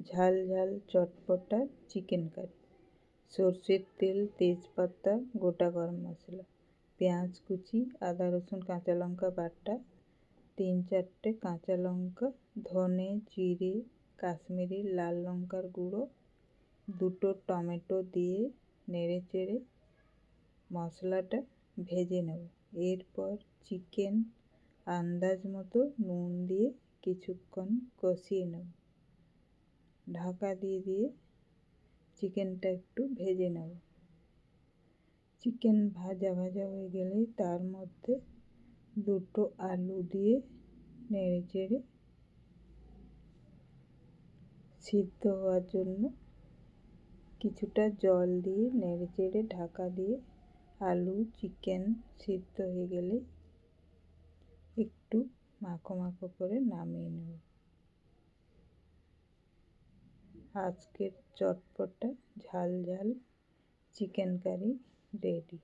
ঝাল ঝাল চটপটা chicken curry. সর্ষের তেল, তেজপাতা, গোটা গরম মশলা, পেঁয়াজ কুচি, আদা রসুন কাঁচা লঙ্কা বাটা, 3-4টে কাঁচা লঙ্কা, ধনে জিরে, কাশ্মীরি লাল লঙ্কার গুঁড়ো, 2টো টমেটো দিয়ে নেড়ে চেড়ে মশলাটা ভেজে নেব। এরপর চিকেন আন্দাজ মতো নুন দিয়ে কিছুক্ষণ কষিয়ে নেব। ঢাকা দিয়ে চিকেনটা একটু ভেজে নেব। চিকেন ভাজা হয়ে গেলে তার মধ্যে 2টো আলু দিয়ে নেড়ে চেড়ে সিদ্ধ হওয়ার জন্য কিছুটা জল দিয়ে নেড়ে চেড়ে ঢাকা দিয়ে আলু চিকেন সিদ্ধ হয়ে গেলে একটু মাখো মাখো করে নামিয়ে নেব। আজকের চটপটা ঝাল ঝাল চিকেন কারি রেডি।